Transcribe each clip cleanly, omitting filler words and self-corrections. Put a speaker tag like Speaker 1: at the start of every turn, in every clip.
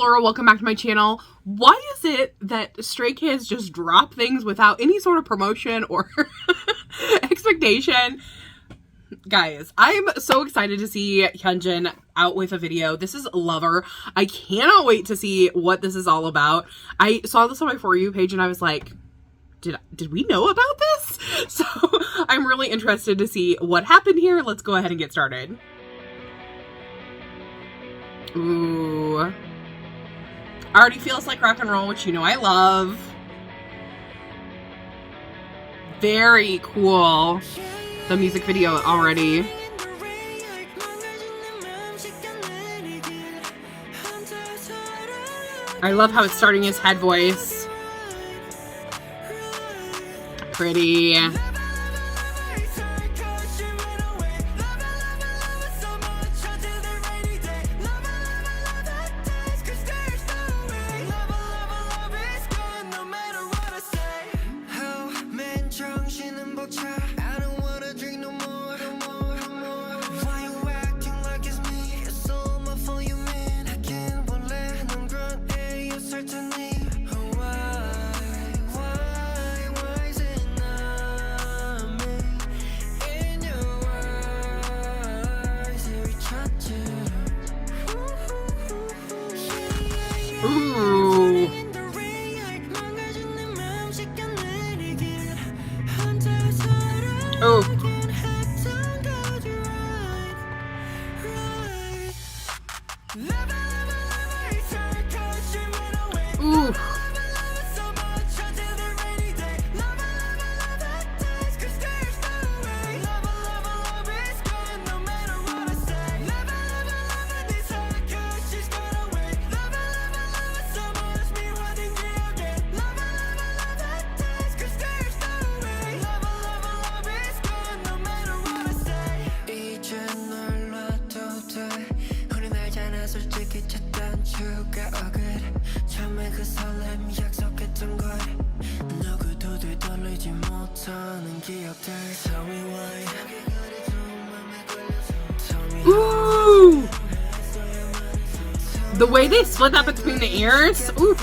Speaker 1: Flora, welcome back to my channel. Why is it that Stray Kids just drop things without any sort of promotion or expectation? Guys, I'm so excited to see Hyunjin out with a video. This is Lover. I cannot wait to see what this is all about. I saw this on my For You page and I was like, did we know about this? So I'm really interested to see what happened here. Let's go ahead and get started. Ooh. Already feels like rock and roll, which you know I love. Very cool. The music video already. I love how it's starting his head voice. Pretty. Ooh. Oh. Ooh. Ooh! The way they split that between the ears. Ooh.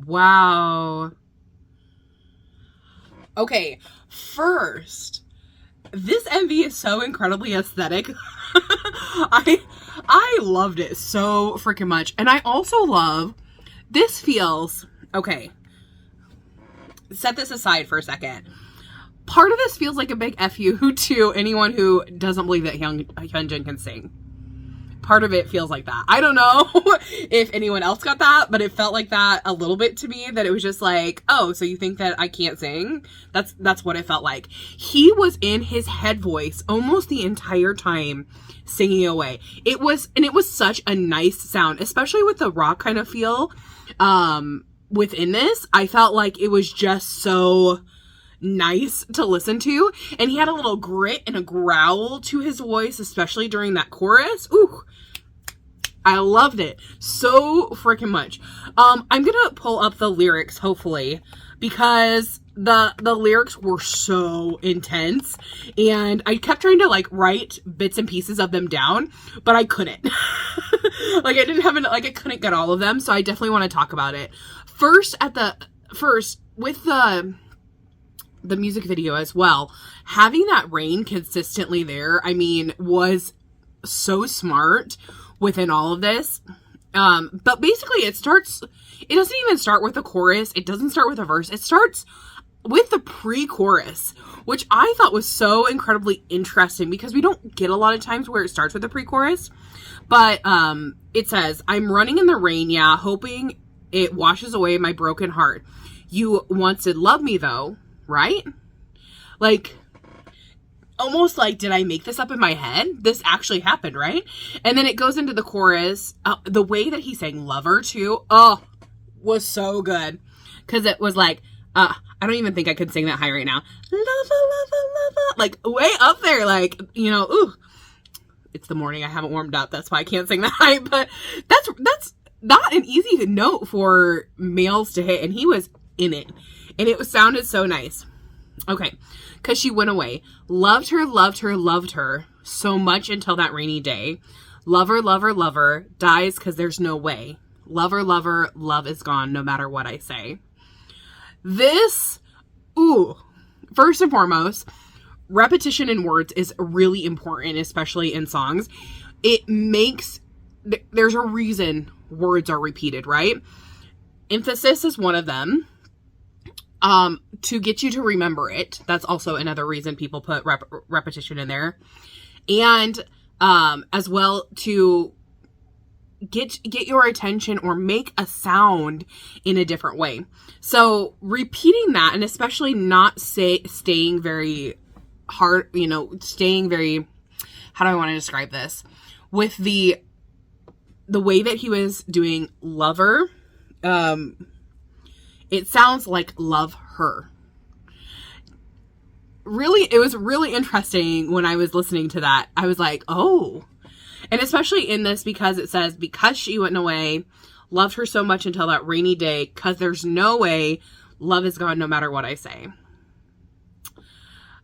Speaker 1: Wow. Okay, first, this MV is so incredibly aesthetic. I loved it so freaking much. And I also love, this feels, okay, set this aside for a second. Part of this feels like a big FU to anyone who doesn't believe that Hyunjin can sing. Part of it feels like that. I don't know if anyone else got that, but it felt like that a little bit to me, that it was just like, oh, so you think that I can't sing? That's what it felt like. He was in his head voice almost the entire time singing away. It was such a nice sound, especially with the rock kind of feel within this. I felt like it was just so nice to listen to, and he had a little grit and a growl to his voice, especially during that chorus. Ooh, I loved it so freaking much. I'm gonna pull up the lyrics, hopefully, because the lyrics were so intense, and I kept trying to like write bits and pieces of them down, but I couldn't. Like I couldn't get all of them, so I definitely want to talk about it. First, with the music video as well, having that rain consistently there, I mean, was so smart within all of this. But basically it doesn't even start with a chorus. It doesn't start with a verse. It starts with the pre-chorus, which I thought was so incredibly interesting because we don't get a lot of times where it starts with a pre-chorus. But it says, I'm running in the rain, yeah, hoping it washes away my broken heart. You once did love me though, right? Like, almost like, did I make this up in my head? This actually happened, right? And then it goes into the chorus. The way that he sang Lover too, was so good. Because it was like, I don't even think I could sing that high right now. Lover, lover, lover. Like, way up there. Like, you know, ooh. It's the morning. I haven't warmed up. That's why I can't sing that high. But that's not an easy note for males to hit. And he was in it. And it sounded so nice. Okay. Because she went away. Loved her, loved her, loved her so much until that rainy day. Lover, lover, lover dies because there's no way. Lover, lover, love is gone no matter what I say. This, first and foremost, repetition in words is really important, especially in songs. It makes, there's a reason words are repeated, right? Emphasis is one of them. To get you to remember it. That's also another reason people put repetition in there. And, as well to get your attention or make a sound in a different way. So repeating that, and especially not staying very hard, staying very, how do I want to describe this? With the way that he was doing Lover, it sounds like love her. Really, it was really interesting when I was listening to that. I was like, oh. And especially in this because it says, because she went away, loved her so much until that rainy day, because there's no way, love is gone no matter what I say.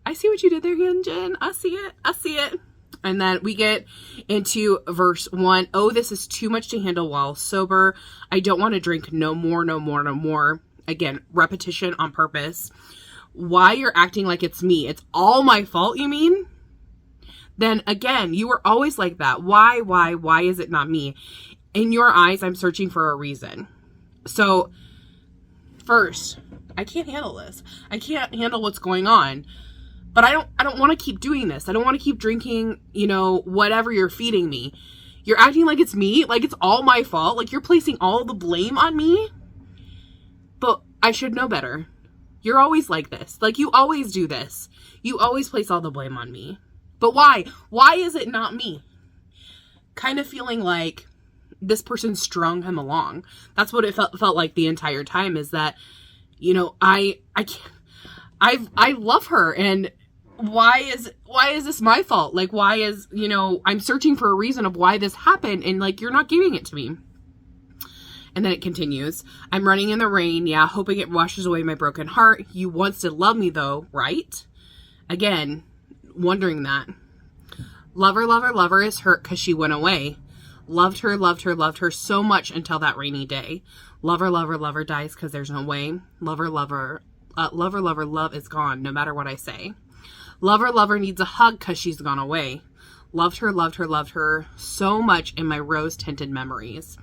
Speaker 1: I see what you did there, Hyunjin. I see it. I see it. And then we get into verse 1. Oh, this is too much to handle while sober. I don't want to drink no more, no more, no more. Again, repetition on purpose. Why you're acting like it's me? It's all my fault, you mean? Then again, you were always like that. Why is it not me? In your eyes, I'm searching for a reason. So, first, I can't handle this. I can't handle what's going on. But I don't want to keep doing this. I don't want to keep drinking, whatever you're feeding me. You're acting like it's me, like it's all my fault. Like you're placing all the blame on me. But I should know better. You're always like this. Like you always do this. You always place all the blame on me. But why? Why is it not me? Kind of feeling like this person strung him along. That's what it felt like the entire time, is that, I love her, and why is this my fault? Like, why is, I'm searching for a reason of why this happened, and like, you're not giving it to me. And then it continues. I'm running in the rain, yeah, hoping it washes away my broken heart. You once did love me though, right? Again, wondering that. Lover, lover, lover is hurt because she went away. Loved her, loved her, loved her so much until that rainy day. Lover, lover, lover dies because there's no way. Lover, lover, lover, lover, love is gone no matter what I say. Lover, lover needs a hug because she's gone away. Loved her, loved her, loved her so much in my rose-tinted memories.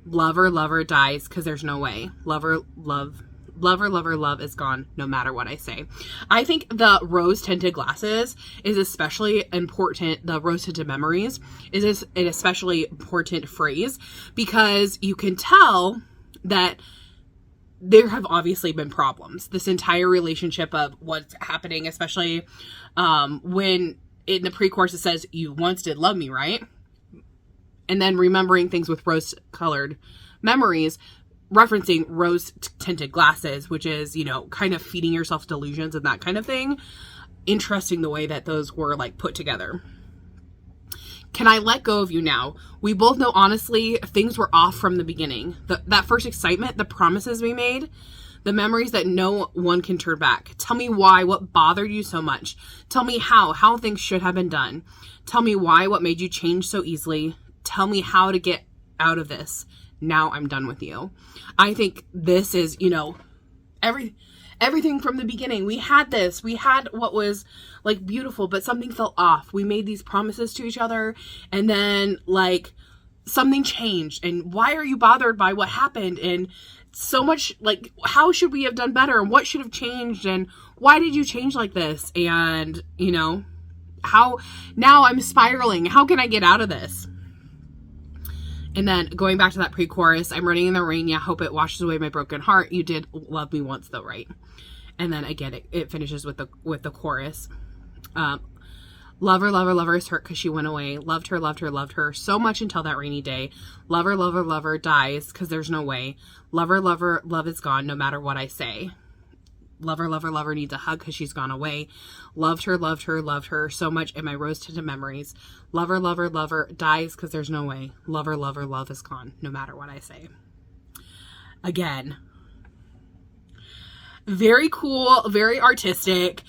Speaker 1: Lover, lover dies because there's no way. Lover, love, lover, lover, love is gone no matter what I say. I think the rose-tinted glasses is especially important. The rose-tinted memories is an especially important phrase because you can tell that there have obviously been problems. This entire relationship of what's happening, especially when in the pre-chorus it says, you once did love me, right? And then remembering things with rose-colored memories, referencing rose-tinted glasses, which is, kind of feeding yourself delusions and that kind of thing. Interesting the way that those were, put together. Can I let go of you now? We both know, honestly, things were off from the beginning. That first excitement, the promises we made, the memories that no one can turn back. Tell me why, what bothered you so much? Tell me how things should have been done. Tell me why, what made you change so easily? Tell me how to get out of this. Now I'm done with you. I think this is, everything from the beginning. We had this. We had what was beautiful, but something felt off. We made these promises to each other, and then something changed, and why are you bothered by what happened, and so much, like, how should we have done better, and what should have changed, and why did you change like this, and, you know, how, now I'm spiraling, how can I get out of this? And then going back to that pre-chorus, I'm running in the rain, yeah, hope it washes away my broken heart, you did love me once though, right? And then again, it finishes with the chorus. Lover, lover, lover is hurt because she went away. Loved her, loved her, loved her so much until that rainy day. Lover, lover, lover dies because there's no way. Lover, lover, love is gone no matter what I say. Lover, lover, lover needs a hug because she's gone away. Loved her, loved her, loved her so much in my rose-tinted memories. Lover, lover, lover dies because there's no way. Lover, lover, love is gone no matter what I say. Again, very cool, very artistic.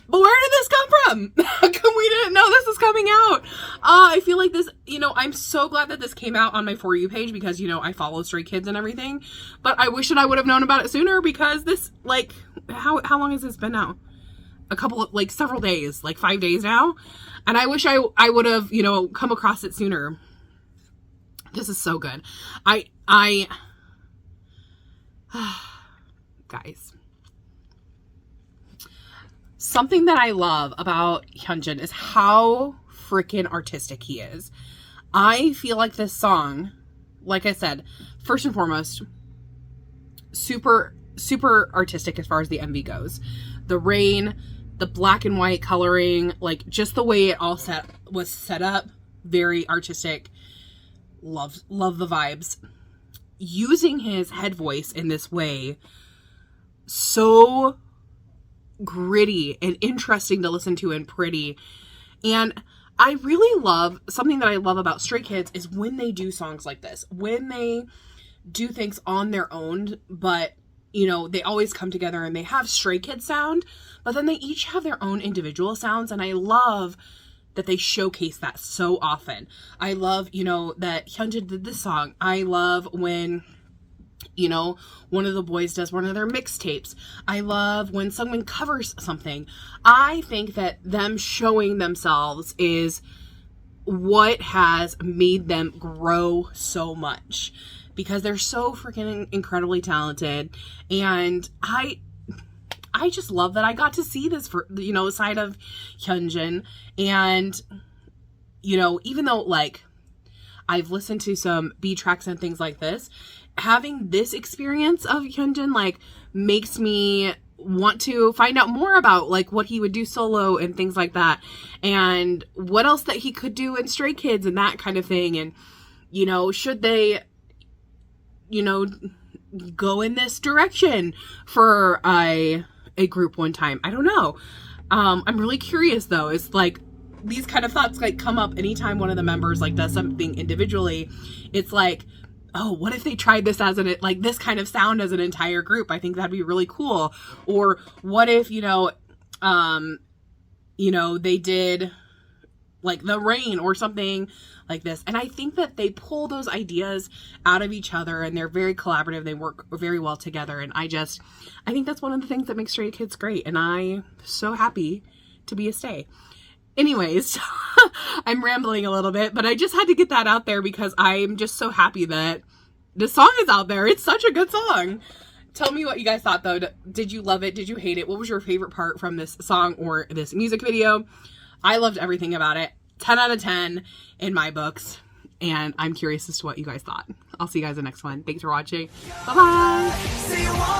Speaker 1: But where did this come from? How come we didn't know this was coming out? I feel like this, you know, I'm so glad that this came out on my For You page because, you know, I follow Stray Kids and everything. But I wish that I would have known about it sooner because this, like, how long has this been now? A couple of, like, several days, like 5 days now. And I wish I would have, you know, come across it sooner. This is so good. Guys. Something that I love about Hyunjin is how freaking artistic he is. I feel like this song, like I said, first and foremost, super, super artistic as far as the MV goes. The rain, the black and white coloring, like just the way it all was set up, very artistic. Love the vibes. Using his head voice in this way, so gritty and interesting to listen to and pretty. And I really love, something that I love about Stray Kids is when they do songs like this, when they do things on their own, but, you know, they always come together and they have Stray Kids sound, but then they each have their own individual sounds. And I love that they showcase that so often. I love, you know, that Hyunjin did this song. I love when, you know, one of the boys does one of their mixtapes. I love when someone covers something. I think that them showing themselves is what has made them grow so much because they're so freaking incredibly talented. And I just love that I got to see this, for, you know, side of Hyunjin. And, you know, even though, like, I've listened to some B tracks and things like this, having this experience of Hyunjin, like, makes me want to find out more about, like, what he would do solo and things like that. And what else that he could do in Stray Kids and that kind of thing. And, you know, should they, you know, go in this direction for a group one time? I don't know. I'm really curious though. It's like these kind of thoughts like come up anytime one of the members like does something individually. It's like, oh, what if they tried this as like this kind of sound as an entire group? I think that'd be really cool. Or what if, you know, they did like The Rain or something like this. And I think that they pull those ideas out of each other and they're very collaborative. They work very well together. And I think that's one of the things that makes Stray Kids great. And I'm so happy to be a stay. Anyways, I'm rambling a little bit, but I just had to get that out there because I'm just so happy that this song is out there. It's such a good song. Tell me what you guys thought though. Did you love it? Did you hate it? What was your favorite part from this song or this music video? I loved everything about it. 10 out of 10 in my books. And I'm curious as to what you guys thought. I'll see you guys in the next one. Thanks for watching. Bye-bye.